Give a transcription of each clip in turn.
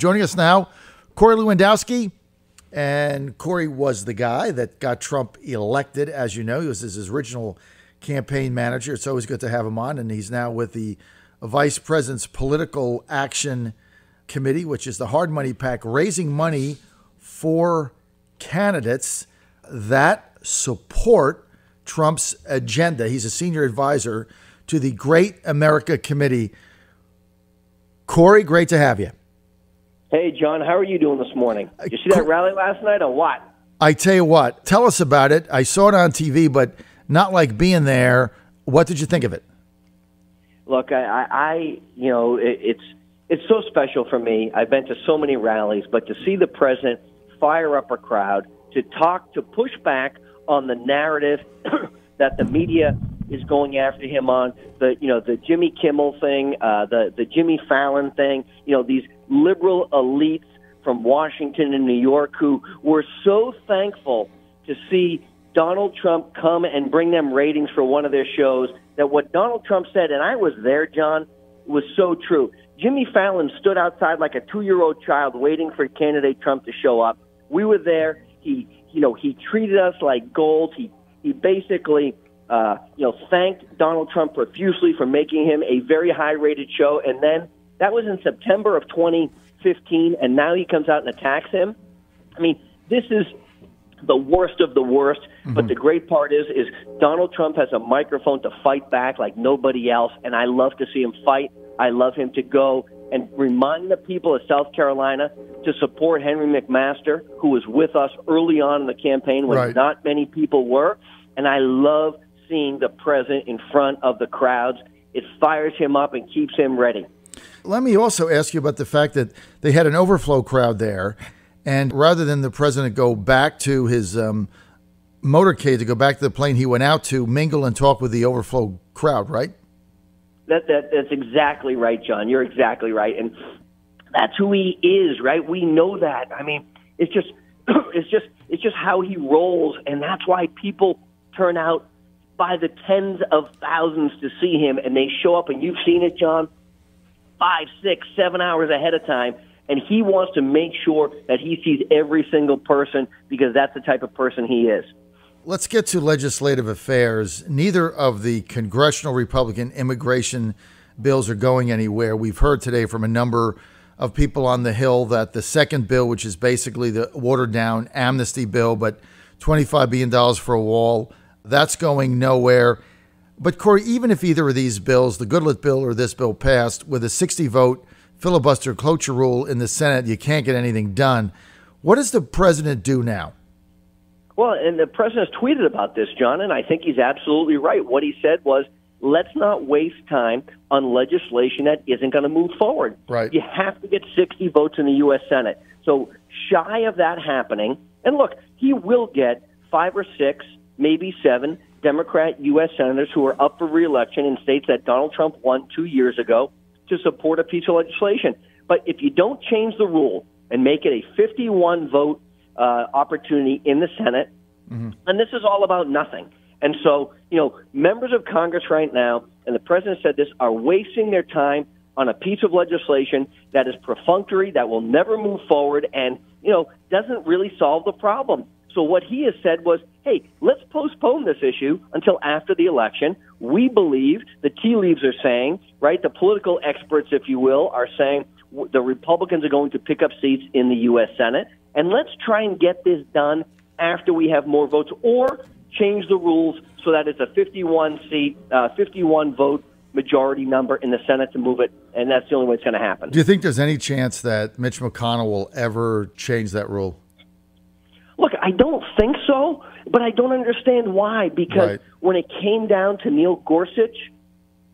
Joining us now, Corey Lewandowski. And Corey was the guy that got Trump elected. As you know, he was his original campaign manager. It's always good to have him on. And he's now with the Vice President's Political Action Committee, which is the hard money PAC, raising money for candidates that support Trump's agenda. He's a senior advisor to the Great America Committee. Corey, great to have you. Hey, John, how are you doing this morning? Did you see that rally last night or what? I tell you what, tell us about it. I saw it on TV, but not like being there. What did you think of it? Look, it's so special for me. I've been to so many rallies, but to see the president fire up a crowd, to push back on the narrative that the media is going after him on, the Jimmy Kimmel thing, the Jimmy Fallon thing, these liberal elites from Washington and New York who were so thankful to see Donald Trump come and bring them ratings for one of their shows, that what Donald Trump said, and I was there, John, was so true. Jimmy Fallon stood outside like a 2-year-old child waiting for candidate Trump to show up. We were there. He treated us like gold. He basically thanked Donald Trump profusely for making him a very high-rated show. And then that was in September of 2015, and now he comes out and attacks him. I mean, this is the worst of the worst. Mm-hmm. But the great part is Donald Trump has a microphone to fight back like nobody else, and I love to see him fight. I love him to go and remind the people of South Carolina to support Henry McMaster, who was with us early on in the campaign when not many people were. And I love seeing the president in front of the crowds. It fires him up and keeps him ready. Let me also ask you about the fact that they had an overflow crowd there. And rather than the president go back to his motorcade, to go back to the plane he went out to, mingle and talk with the overflow crowd, right? That's exactly right, John. You're exactly right. And that's who he is, right? We know that. I mean, it's just how he rolls, and that's why people turn out by the tens of thousands to see him, and they show up, and you've seen it, John, 5, 6, 7 hours ahead of time, and he wants to make sure that he sees every single person because that's the type of person he is. Let's get to legislative affairs. Neither of the congressional Republican immigration bills are going anywhere. We've heard today from a number of people on the Hill that the second bill, which is basically the watered-down amnesty bill, but $25 billion for a wall, that's going nowhere. But, Corey, even if either of these bills, the Goodlatte bill or this bill, passed with a 60-vote filibuster cloture rule in the Senate, you can't get anything done. What does the president do now? Well, and the president has tweeted about this, John, and I think he's absolutely right. What he said was, let's not waste time on legislation that isn't going to move forward. Right. You have to get 60 votes in the U.S. Senate. So shy of that happening, and look, he will get 5 or 6, maybe 7 Democrat U.S. senators who are up for re-election in states that Donald Trump won 2 years ago to support a piece of legislation. But if you don't change the rule and make it a 51-vote opportunity in the Senate, and this is all about nothing. And so, members of Congress right now, and the president said this, are wasting their time on a piece of legislation that is perfunctory, that will never move forward, and, doesn't really solve the problem. So what he has said was, hey, let's postpone this issue until after the election. We believe, the tea leaves are saying, right, the political experts, if you will, are saying the Republicans are going to pick up seats in the U.S. Senate. And let's try and get this done after we have more votes, or change the rules so that it's a 51-vote majority number in the Senate to move it, and that's the only way it's going to happen. Do you think there's any chance that Mitch McConnell will ever change that rule? Look, I don't think so, but I don't understand why, because when it came down to Neil Gorsuch,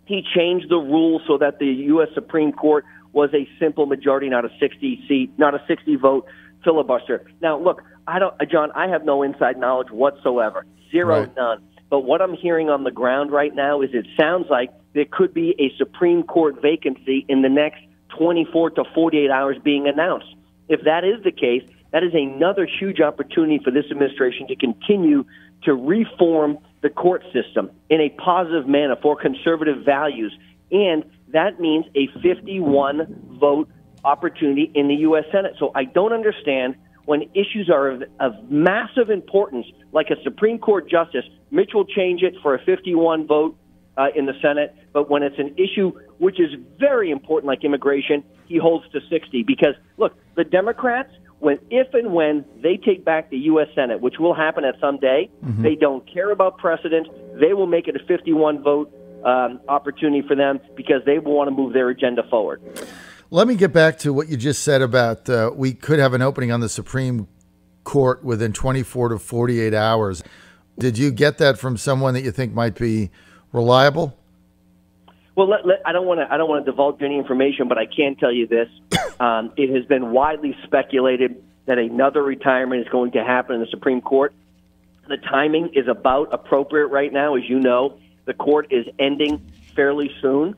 he changed the rules so that the U.S. Supreme Court was a simple majority, not a 60-vote filibuster. Now, look, John, I have no inside knowledge whatsoever. Zero, none. But what I'm hearing on the ground right now is it sounds like there could be a Supreme Court vacancy in the next 24 to 48 hours being announced. If that is the case, that is another huge opportunity for this administration to continue to reform the court system in a positive manner for conservative values. And that means a 51-vote opportunity in the U.S. Senate. So I don't understand when issues are of massive importance, like a Supreme Court justice. Mitch will change it for a 51 vote in the Senate, but when it's an issue which is very important, like immigration, he holds to 60. Because, look, the Democrats, if and when they take back the U.S. Senate, which will happen at some day, they don't care about precedent. They will make it a 51 vote opportunity for them because they will want to move their agenda forward. Let me get back to what you just said about we could have an opening on the Supreme Court within 24 to 48 hours. Did you get that from someone that you think might be reliable? Well, I don't want to divulge any information, but I can tell you this: it has been widely speculated that another retirement is going to happen in the Supreme Court. The timing is about appropriate right now, as you know. The court is ending fairly soon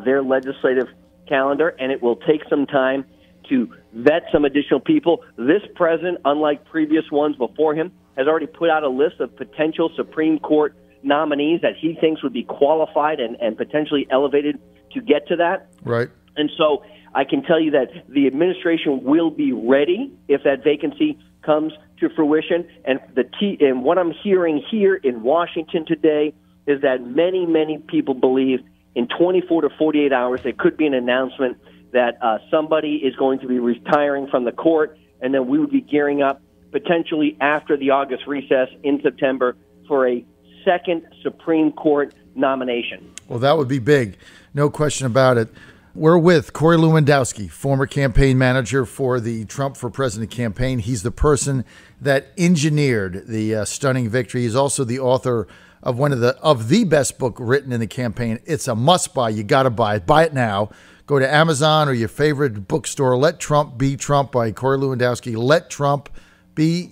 their legislative calendar, and it will take some time to vet some additional people. This president, unlike previous ones before him, has already put out a list of potential Supreme Court nominees that he thinks would be qualified and potentially elevated to get to that. Right. And so I can tell you that the administration will be ready if that vacancy comes to fruition. And what I'm hearing here in Washington today is that many, many people believe in 24 to 48 hours there could be an announcement that somebody is going to be retiring from the court, and then we would be gearing up potentially after the August recess in September for a second Supreme Court nomination. Well, that would be big. No question about it. We're with Corey Lewandowski, former campaign manager for the Trump for President campaign. He's the person that engineered the stunning victory. He's also the author of one of the best book written in the campaign. It's a must buy. You got to buy it. Buy it now. Go to Amazon or your favorite bookstore. Let Trump Be Trump by Corey Lewandowski. Let Trump Be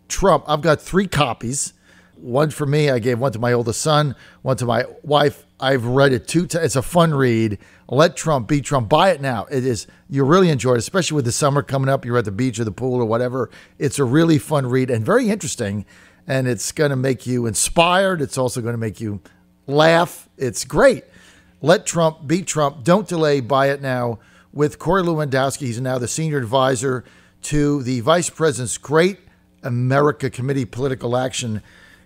Trump. I've got 3 copies. One for me. I gave one to my oldest son, one to my wife. I've read it 2 times. It's a fun read. Let Trump Be Trump. Buy it now. It is. You really enjoy it, especially with the summer coming up. You're at the beach or the pool or whatever. It's a really fun read and very interesting. And it's going to make you inspired. It's also going to make you laugh. It's great. Let Trump Be Trump. Don't delay. Buy it now. With Corey Lewandowski, he's now the senior advisor to the Vice President's Great America Committee, Political Action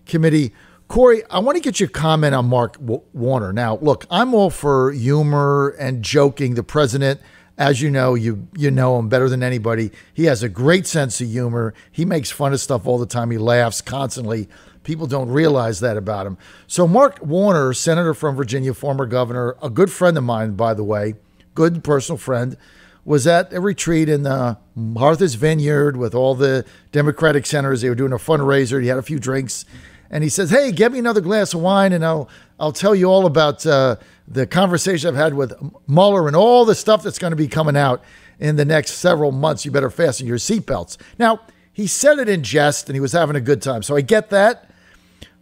Committee. Corey, I want to get your comment on Mark Warner. Now, look, I'm all for humor and joking. The president, as you know him better than anybody. He has a great sense of humor. He makes fun of stuff all the time. He laughs constantly. People don't realize that about him. So Mark Warner, senator from Virginia, former governor, a good friend of mine, by the way, good personal friend, was at a retreat in Martha's Vineyard with all the Democratic senators. They were doing a fundraiser. He had a few drinks. And he says, hey, get me another glass of wine, and I'll tell you all about the conversation I've had with Mueller and all the stuff that's going to be coming out in the next several months. You better fasten your seatbelts. Now, he said it in jest, and he was having a good time. So I get that.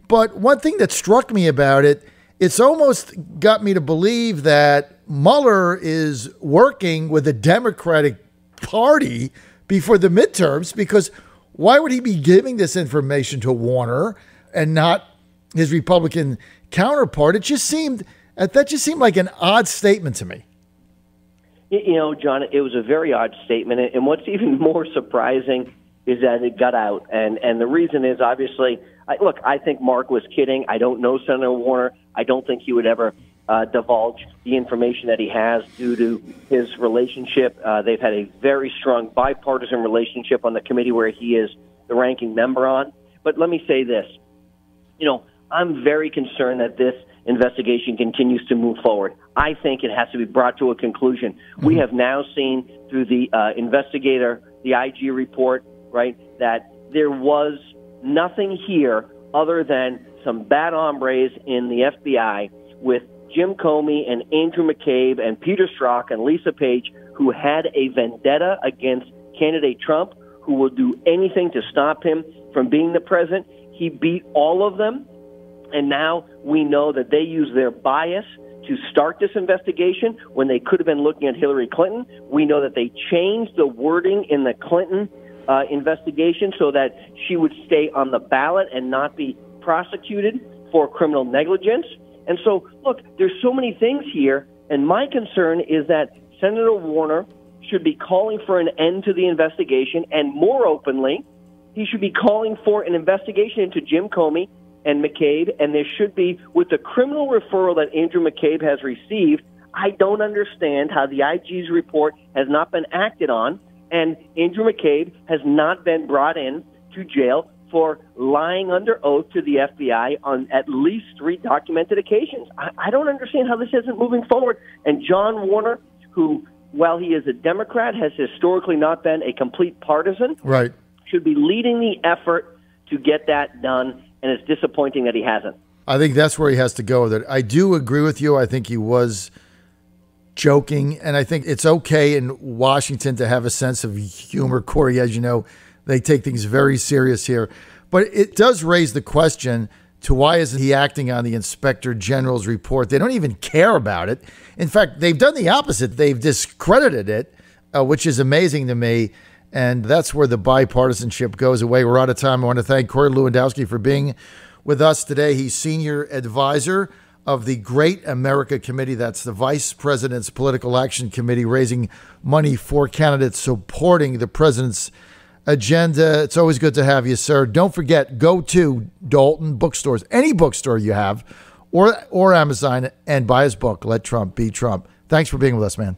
But one thing that struck me about it, it's almost got me to believe that Mueller is working with the Democratic Party before the midterms, because why would he be giving this information to Warner and not his Republican counterpart? That just seemed like an odd statement to me. You know, John, it was a very odd statement. And what's even more surprising is that it got out. And the reason is, obviously, I think Mark was kidding. I don't know Senator Warner. I don't think he would ever divulge the information that he has due to his relationship. They've had a very strong bipartisan relationship on the committee where he is the ranking member on. But let me say this. You know, I'm very concerned that this investigation continues to move forward. I think it has to be brought to a conclusion. Mm-hmm. We have now seen through the investigator, the IG report, right, that there was nothing here other than some bad hombres in the FBI with Jim Comey and Andrew McCabe and Peter Strzok and Lisa Page, who had a vendetta against candidate Trump, who will do anything to stop him from being the president. He beat all of them, and now we know that they use their bias to start this investigation when they could have been looking at Hillary Clinton. We know that they changed the wording in the Clinton investigation so that she would stay on the ballot and not be prosecuted for criminal negligence. And so, look, there's so many things here, and my concern is that Senator Warner should be calling for an end to the investigation, and more openly, he should be calling for an investigation into Jim Comey and McCabe, and there should be, with the criminal referral that Andrew McCabe has received, I don't understand how the IG's report has not been acted on, and Andrew McCabe has not been brought in to jail for lying under oath to the FBI on at least 3 documented occasions. I don't understand how this isn't moving forward. And John Warner, who, while he is a Democrat, has historically not been a complete partisan, right, should be leading the effort to get that done, and it's disappointing that he hasn't. I think that's where he has to go with it. I do agree with you. I think he was joking, and I think it's okay in Washington to have a sense of humor. Corey, as you know, they take things very serious here. But it does raise the question to why isn't he acting on the Inspector General's report? They don't even care about it. In fact, they've done the opposite. They've discredited it, which is amazing to me. And that's where the bipartisanship goes away. We're out of time. I want to thank Corey Lewandowski for being with us today. He's senior advisor of the Great America Committee. That's the Vice President's Political Action Committee, raising money for candidates supporting the president's agenda. It's always good to have you, sir. Don't forget, go to Dalton bookstores, any bookstore you have, or Amazon, and buy his book, Let Trump Be Trump. Thanks for being with us, man.